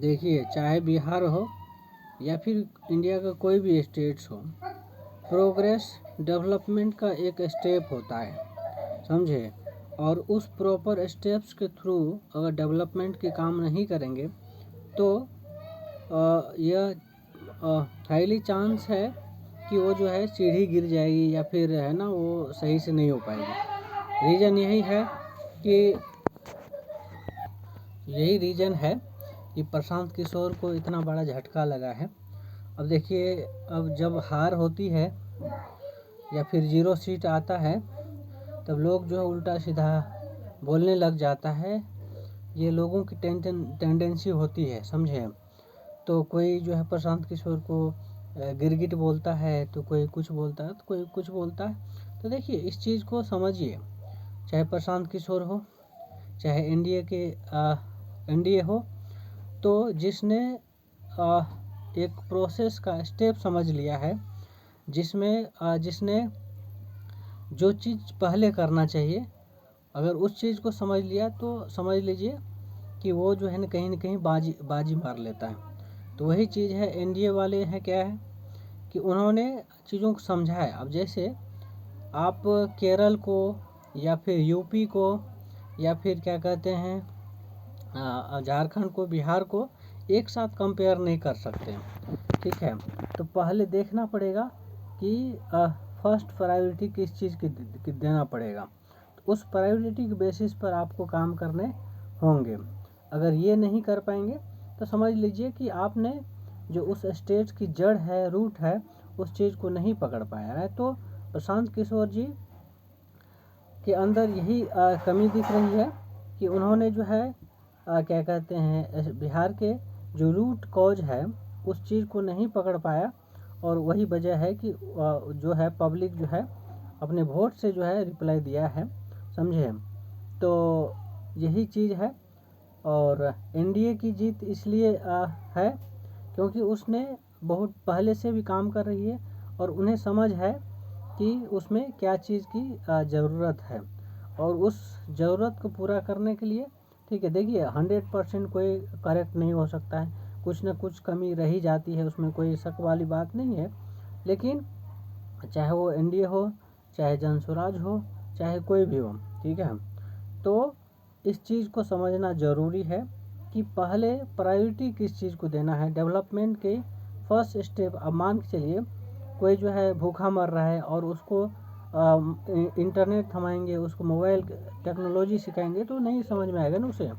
देखिए, चाहे बिहार हो या फिर इंडिया का कोई भी स्टेट्स हो, प्रोग्रेस डेवलपमेंट का एक स्टेप होता है, समझे। और उस प्रॉपर स्टेप्स के थ्रू अगर डेवलपमेंट के काम नहीं करेंगे तो यह हाईली चांस है कि वो जो है सीढ़ी गिर जाएगी या फिर है ना वो सही से नहीं हो पाएगी। यही रीज़न है कि प्रशांत किशोर को इतना बड़ा झटका लगा है। अब देखिए, अब जब हार होती है या फिर 0 सीट आता है तब लोग जो है उल्टा सीधा बोलने लग जाता है। ये लोगों की टेंडेंसी होती है, समझे। तो कोई जो है प्रशांत किशोर को गिरगिट बोलता है, तो कोई कुछ बोलता है, तो कोई कुछ बोलता है। तो देखिए, इस चीज़ को समझिए, चाहे प्रशांत किशोर हो, चाहे एनडीए हो, तो जिसने एक प्रोसेस का स्टेप समझ लिया है, जिसने जो चीज़ पहले करना चाहिए, अगर उस चीज़ को समझ लिया तो समझ लीजिए कि वो जो है ना कहीं बाजी मार लेता है। तो वही चीज़ है, एनडीए वाले हैं क्या है कि उन्होंने चीज़ों को समझा है। अब जैसे आप केरल को या फिर यूपी को या फिर क्या कहते हैं झारखंड को, बिहार को एक साथ कंपेयर नहीं कर सकते, ठीक है। तो पहले देखना पड़ेगा कि फर्स्ट प्रायोरिटी किस चीज़ की देना पड़ेगा। तो उस प्रायोरिटी के बेसिस पर आपको काम करने होंगे। अगर ये नहीं कर पाएंगे तो समझ लीजिए कि आपने जो उस स्टेज की जड़ है, रूट है, उस चीज़ को नहीं पकड़ पाया है। तो प्रशांत किशोर जी के अंदर यही कमी दिख रही है कि उन्होंने जो है क्या कहते हैं बिहार के जो रूट कॉज है उस चीज़ को नहीं पकड़ पाया। और वही वजह है कि जो है पब्लिक जो है अपने वोट से जो है रिप्लाई दिया है, समझे। तो यही चीज़ है। और एनडीए की जीत इसलिए है क्योंकि उसने बहुत पहले से भी काम कर रही है और उन्हें समझ है कि उसमें क्या चीज़ की ज़रूरत है। और उस ज़रूरत को पूरा करने के लिए, ठीक है, देखिए 100% कोई करेक्ट नहीं हो सकता है, कुछ ना कुछ कमी रही जाती है, उसमें कोई शक वाली बात नहीं है। लेकिन चाहे वो एनडीए हो, चाहे जनसुराज हो, चाहे कोई भी हो, ठीक है। तो इस चीज़ को समझना ज़रूरी है कि पहले प्रायोरिटी किस चीज़ को देना है। डेवलपमेंट के फर्स्ट स्टेप, अब मान के चलिए कोई जो है भूखा मर रहा है और उसको इंटरनेट थमाएंगे, उसको मोबाइल टेक्नोलॉजी सिखाएंगे तो नहीं समझ में आएगा ना उसे।